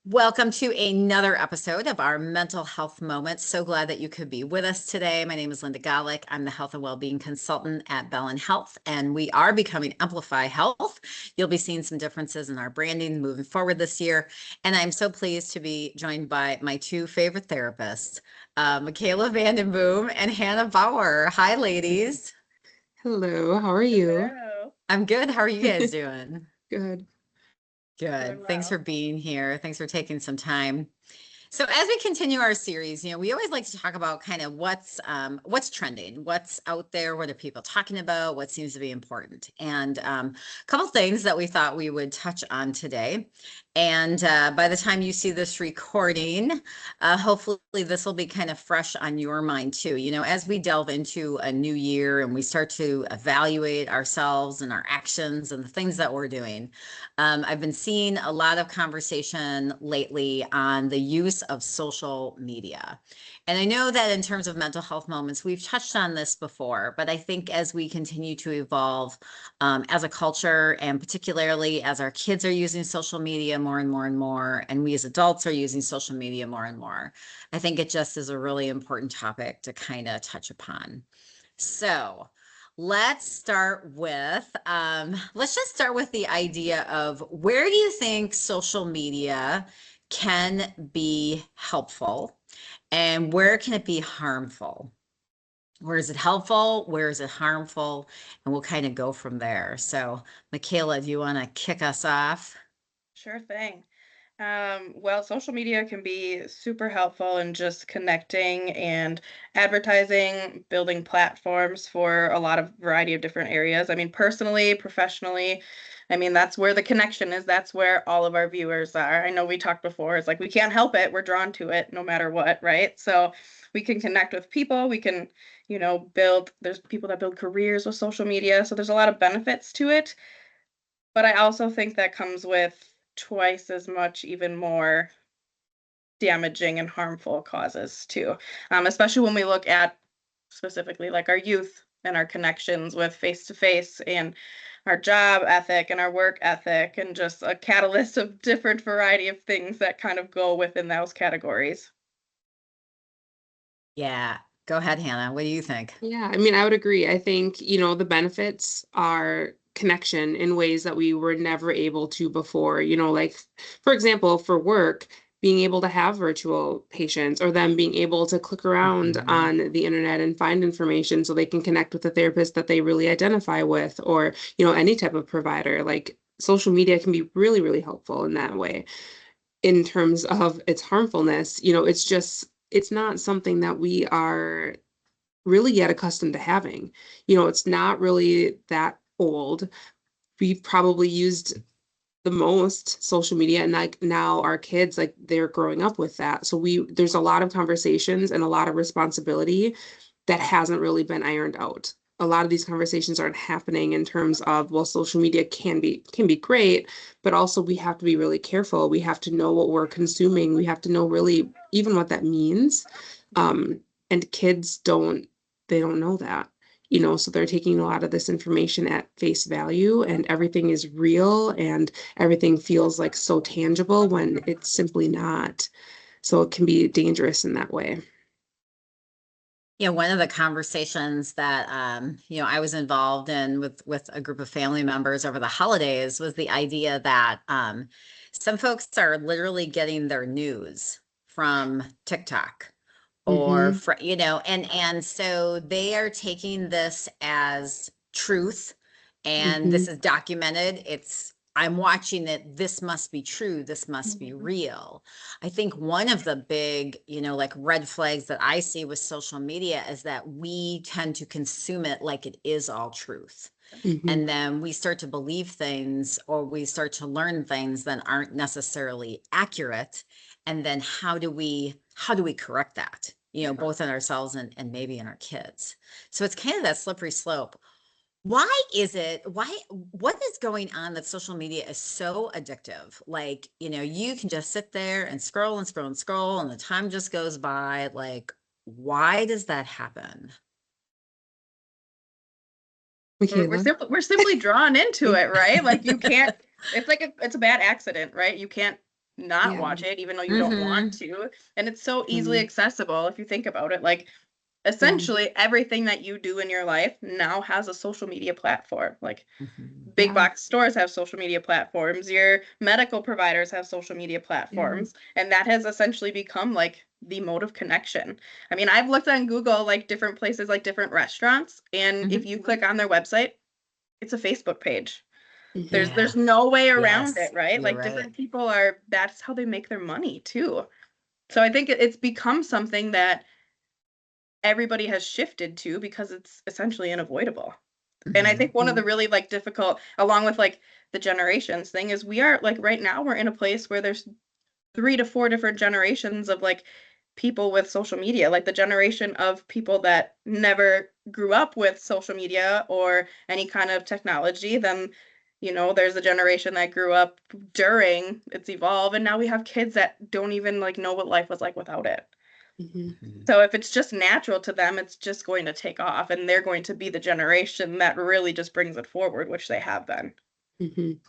Welcome to another episode of our Mental Health Moments. So glad that you could be with us today. My name is Linda Golick. I'm the Health and Wellbeing Consultant at Bellin Health, and we are becoming Amplify Health. You'll be seeing some differences in our branding moving forward this year. And I'm so pleased to be joined by my two favorite therapists, Michaela Vandenboom and Hannah Bauer. Hi, ladies. Hello, how are you? Hello. I'm good. How are you guys doing? Good. Doing Good. Thanks for well. being here. Thanks for taking some time. So as we continue our series, we always like to talk about kind of what's trending, what's out there, what are people talking about, what seems to be important, and a couple things that we thought we would touch on today. And by the time you see this recording, hopefully this will be kind of fresh on your mind too. As we delve into a new year and we start to evaluate ourselves and our actions and the things that we're doing. I've been seeing a lot of conversation lately on the use of social media. And I know that in terms of mental health moments, we've touched on this before, but I think as we continue to evolve as a culture, and particularly as our kids are using social media more and more and more, and we as adults are using social media more and more, I think it just is a really important topic to kind of touch upon. So, let's just start with the idea of where do you think social media can be helpful and where can it be harmful? Where is it helpful? Where is it harmful? And we'll kind of go from there. So, Michaela, do you want to kick us off? Sure thing. Well, social media can be super helpful in just connecting and advertising, building platforms for a lot of variety of different areas. I mean, personally, professionally, I mean, that's where the connection is. That's where all of our viewers are. I know we talked before, it's like we can't help it. We're drawn to it no matter what, right? So we can connect with people. We can, there's people that build careers with social media. So there's a lot of benefits to it. But I also think that comes with twice as much, even more damaging and harmful causes too. Especially when we look at specifically like our youth and our connections with face to face and our job ethic and our work ethic and just a catalyst of different variety of things that kind of go within those categories. Yeah, go ahead, Hannah. What do you think? Yeah, I mean, I would agree. I think, the benefits are connection in ways that we were never able to before. Like, for example, for work, being able to have virtual patients or them being able to click around Mhm. on the internet and find information so they can connect with a therapist that they really identify with, or, any type of provider. Like, social media can be really, really helpful in that way. In terms of its harmfulness, it's not something that we are really yet accustomed to having. It's not really that old. We've probably used the most social media, and like now our kids, like, they're growing up with that. So there's a lot of conversations and a lot of responsibility that hasn't really been ironed out. A lot of these conversations aren't happening in terms of, well, social media can be great, but also we have to be really careful. We have to know what we're consuming. We have to know really even what that means. Um, and kids don't know that. So they're taking a lot of this information at face value, and everything is real and everything feels like so tangible when it's simply not. So it can be dangerous in that way. One of the conversations that I was involved in with a group of family members over the holidays was the idea that some folks are literally getting their news from TikTok or Hmm. and so they are taking this as truth, and Hmm. this is documented. I'm watching it. This must be true. This must be Mhm. real. I think one of the big, like red flags that I see with social media is that we tend to consume it like it is all truth. Hmm. And then we start to believe things or we start to learn things that aren't necessarily accurate. And then how do we correct that? Both in ourselves and maybe in our kids. So it's kind of that slippery slope. What is going on that social media is so addictive? Like, you can just sit there and scroll and scroll and scroll, and the time just goes by. Like, why does that happen? Michaela. We're simply drawn into it, right? Like you can't. It's like it's a bad accident, right? You can't not Yeah. watch it, even though you don't want to. And it's so easily accessible if you think about it. Like, essentially, everything that you do in your life now has a social media platform. Like, big Yeah. box stores have social media platforms, your medical providers have social media platforms, and that has essentially become like the mode of connection. I mean, I've looked on Google, like different places, like different restaurants, and if you click on their website, it's a Facebook page. Mhm. There's no way around Yes, it, right? you're Like right. different people are, that's how they make their money too. So I think it's become something that everybody has shifted to because it's essentially unavoidable. And I think one of the really like difficult, along with like the generations thing, is we are like right now we're in a place where there's 3 to 4 different generations of like people with social media, like the generation of people that never grew up with social media or any kind of technology. Then, there's a generation that grew up during its evolve, and now we have kids that don't even like know what life was like without it. Mhm. So if it's just natural to them, it's just going to take off, and they're going to be the generation that really just brings it forward, which they have been. Mhm.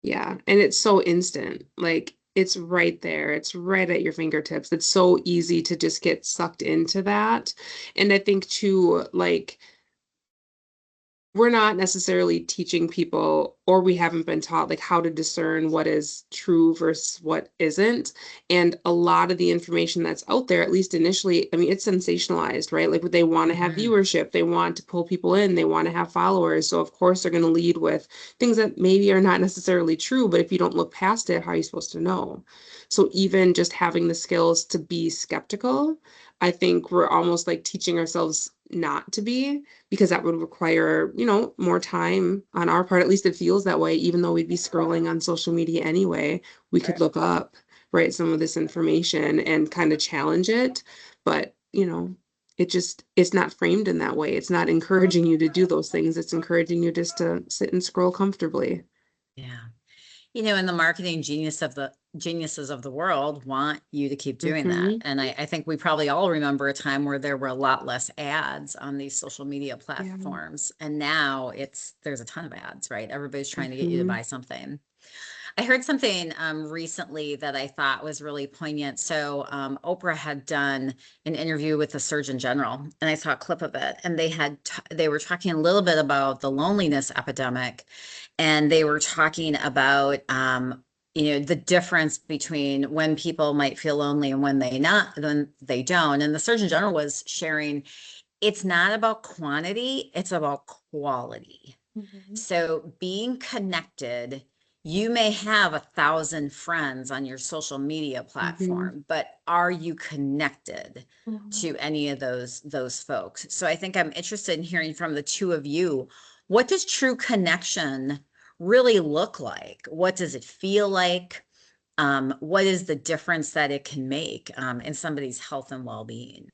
Yeah, and it's so instant. Like it's right there. It's right at your fingertips. It's so easy to just get sucked into that. And I think too, like we're not necessarily teaching people, or we haven't been taught like how to discern what is true versus what isn't. And a lot of the information that's out there, at least initially, I mean, it's sensationalized, right? Like they want to have viewership, they want to pull people in, they want to have followers. So of course they're going to lead with things that maybe are not necessarily true, but if you don't look past it, how are you supposed to know? So even just having the skills to be skeptical, I think we're almost like teaching ourselves not to be, because that would require, more time on our part. At least it feels that way, even though we'd be scrolling on social media anyway, we could Right. look up, right, some of this information and kind of challenge it. But, it's not framed in that way. It's not encouraging you to do those things. It's encouraging you just to sit and scroll comfortably. Yeah. And the marketing geniuses of the world want you to keep doing that. Mhm. And I think we probably all remember a time where there were a lot less ads on these social media Yeah. platforms. And now there's a ton of ads, right? Everybody's trying to get you to Mhm. buy something. I heard something recently that I thought was really poignant. So Oprah had done an interview with the Surgeon General, and I saw a clip of it. And they were talking a little bit about the loneliness epidemic, and they were talking about the difference between when people might feel lonely and when they don't. And the Surgeon General was sharing, it's not about quantity, it's about quality. So being connected, you may have 1,000 friends on your social media Mhm. platform, but are you connected to any of those folks? So I think I'm interested in hearing from the two of you. What does true connection really look like? What does it feel like? What is the difference that it can make in somebody's health and well-being?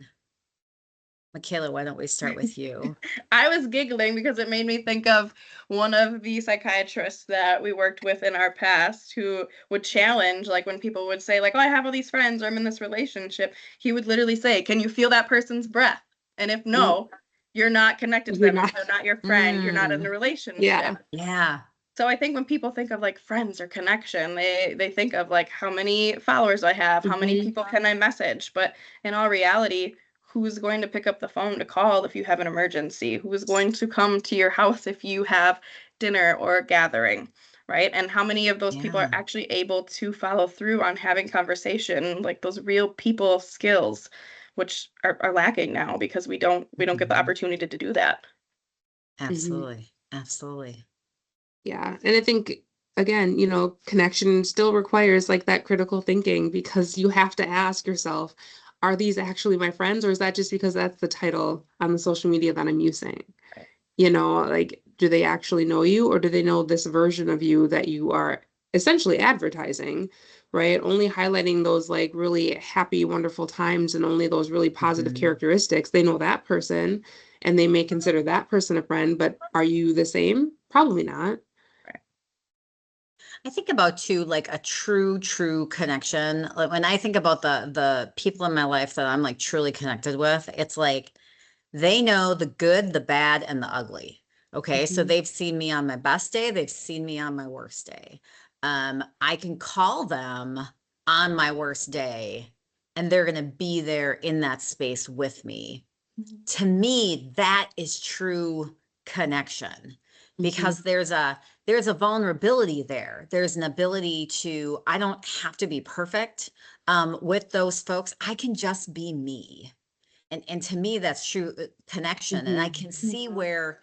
Michaela, why don't we start with you? I was giggling because it made me think of one of the psychiatrists that we worked with in our past who would challenge, like when people would say, like, oh, I have all these friends or I'm in this relationship, he would literally say, can you feel that person's breath? And if Mm. no, you're not connected to You're them. not. They're not your friend. You're not in a Mm, relationship. Yeah. yeah. So I think when people think of like friends or connection, they think of like how many followers I have, how many Mhm. people can I message? But in all reality, who's going to pick up the phone to call if you have an emergency? Who's going to come to your house if you have dinner or a gathering, right? And how many of those people are Yeah. actually able to follow through on having conversation, like those real people skills, which are lacking now because we don't get the Mhm. opportunity to do that. Mhm. Absolutely. Absolutely. Yeah. And I think, again, connection still requires like that critical thinking, because you have to ask yourself, are these actually my friends, or is that just because that's the title on the social media that I'm using? Right. Like, do they actually know you, or do they know this version of you that you are essentially advertising, right? Only highlighting those like really happy, wonderful times and only those really positive Mhm. characteristics. They know that person and they may consider that person a friend, but are you the same? Probably not. Right. I think about too, like a true connection. Like when I think about the people in my life that I'm like truly connected with, it's like they know the good, the bad, and the ugly. Okay. So Mhm. they've seen me on my best day, they've seen me on my worst day. I can call them on my worst day and they're going to be there in that space with me. To me, that is true connection because there's a vulnerability there. There's an ability to, I don't have to be perfect with those folks. I can just be me. And to me, that's true connection. And I can see where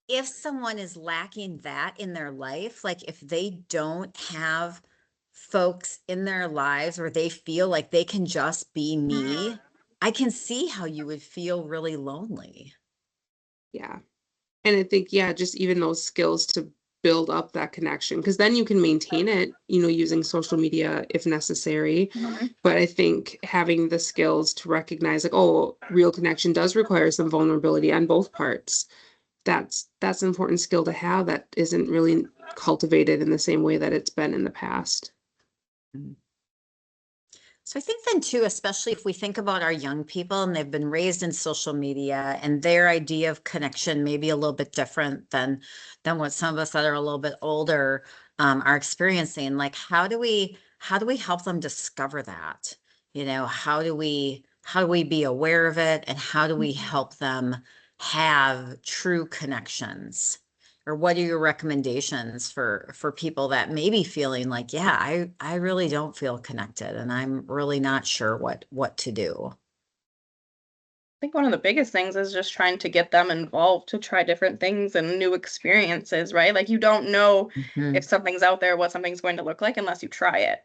if someone is lacking that in their life, like if they don't have folks in their lives where they feel like they can just be me, I can see how you would feel really lonely. Yeah. And I think, yeah, just even those skills to build up that connection, because then you can maintain it, using social media if necessary. But I think having the skills to recognize, like, oh, real connection does require some vulnerability on both parts. That's an important skill to have that isn't really cultivated in the same way that it's been in the past. So I think then too, especially if we think about our young people and they've been raised in social media and their idea of connection may be a little bit different than what some of us that are a little bit older are experiencing. Like how do we help them discover that? How do we be aware of it and how do we help them have true connections? Or what are your recommendations for people that may be feeling like, yeah, I really don't feel connected and I'm really not sure what to do? I think one of the biggest things is just trying to get them involved to try different things and new experiences, right? Like you don't know if something's out there, what something's going to look like unless you try it.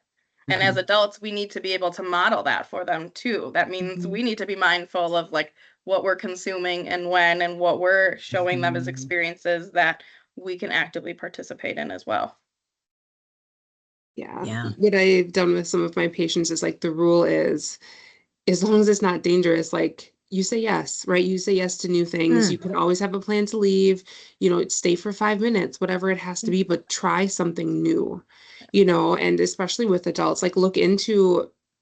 And as adults, we need to be able to model that for them too. That means we need to be mindful of like what we're consuming and when and what we're showing them as experiences that we can actively participate in as well. Yeah. Yeah. What I've done with some of my patients is like the rule is, as long as it's not dangerous, like you say yes, right? You say yes to new things. You can always have a plan to leave, stay for 5 minutes, whatever it has to be, but try something new, and especially with adults, like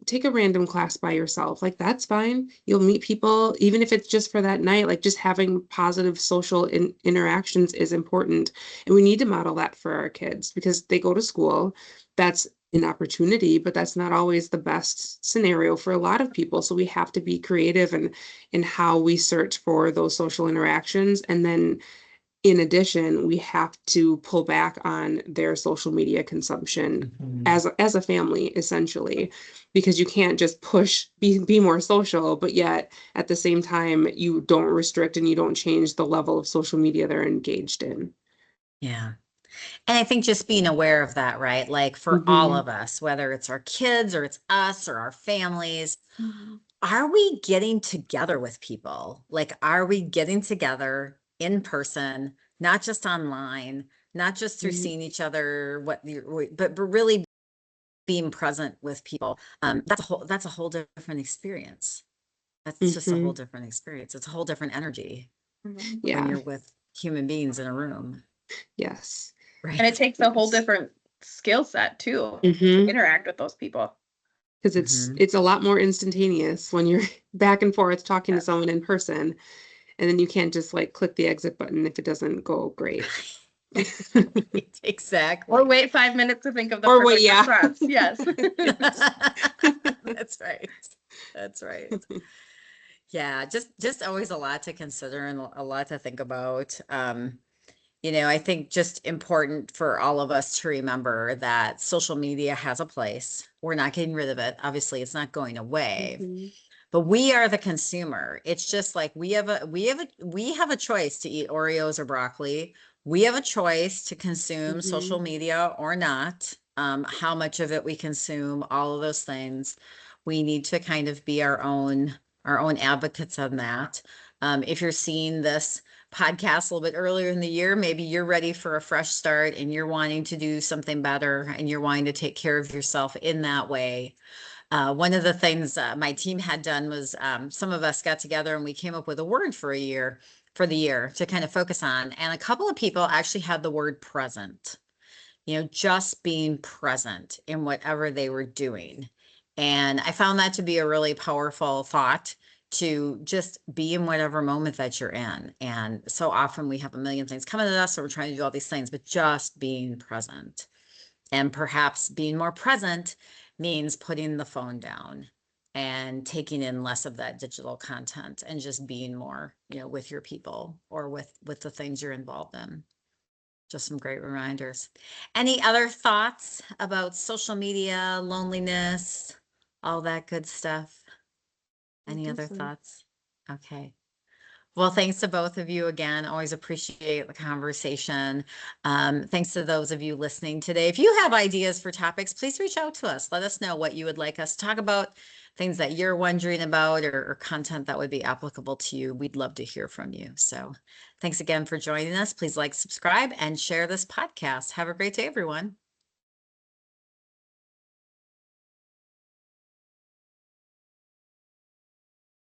take a random class by yourself. Like that's fine. You'll meet people, even if it's just for that night, like just having positive social interactions is important. And we need to model that for our kids because they go to school. That's an opportunity, but that's not always the best scenario for a lot of people. So we have to be creative in how we search for those social interactions. And then in addition, we have to pull back on their social media consumption as a family, essentially, because you can't just be more social, but yet at the same time, you don't restrict and you don't change the level of social media they're engaged in. Yeah. And I think just being aware of that, right? Like for all of us, whether it's our kids or it's us or our families, are we getting together with people? Like, are we getting together in person, not just online, not just through seeing each other, but really being present with people? That's a whole different experience. That's just a whole different experience. It's a whole different energy when Yeah. you're with human beings in a room, Yes. right? And it takes a whole different skill set too to interact with those people. Because it's a lot more instantaneous when you're back and forth talking to someone in person, and then you can't just like click the exit button if it doesn't go great. Exactly. Or wait 5 minutes to think of the Or perfect wait, yeah. response. Yes. That's right. That's right. Yeah, just always a lot to consider and a lot to think about. I think just important for all of us to remember that social media has a place. We're not getting rid of it. Obviously, it's not going away. But we are the consumer. It's just like we have a choice to eat Oreos or broccoli. We have a choice to consume social media or not. How much of it we consume, all of those things. We need to kind of be our own advocates on that. If you're seeing this podcast a little bit earlier in the year, maybe you're ready for a fresh start and you're wanting to do something better and you're wanting to take care of yourself in that way. One of the things my team had done was some of us got together and we came up with a word for the year to kind of focus on. And a couple of people actually had the word present, just being present in whatever they were doing. And I found that to be a really powerful thought to just be in whatever moment that you're in. And so often we have a million things coming at us, so we're trying to do all these things, but just being present. And perhaps being more present means putting the phone down and taking in less of that digital content and just being more, with your people or with the things you're involved in. Just some great reminders. Any other thoughts about social media, loneliness, all that good stuff? I Any think other so. thoughts? Okay. Well, thanks to both of you again. Always appreciate the conversation. Thanks to those of you listening today. If you have ideas for topics, please reach out to us. Let us know what you would like us to talk about, things that you're wondering about, or content that would be applicable to you. We'd love to hear from you. So thanks again for joining us. Please like, subscribe, and share this podcast. Have a great day, everyone.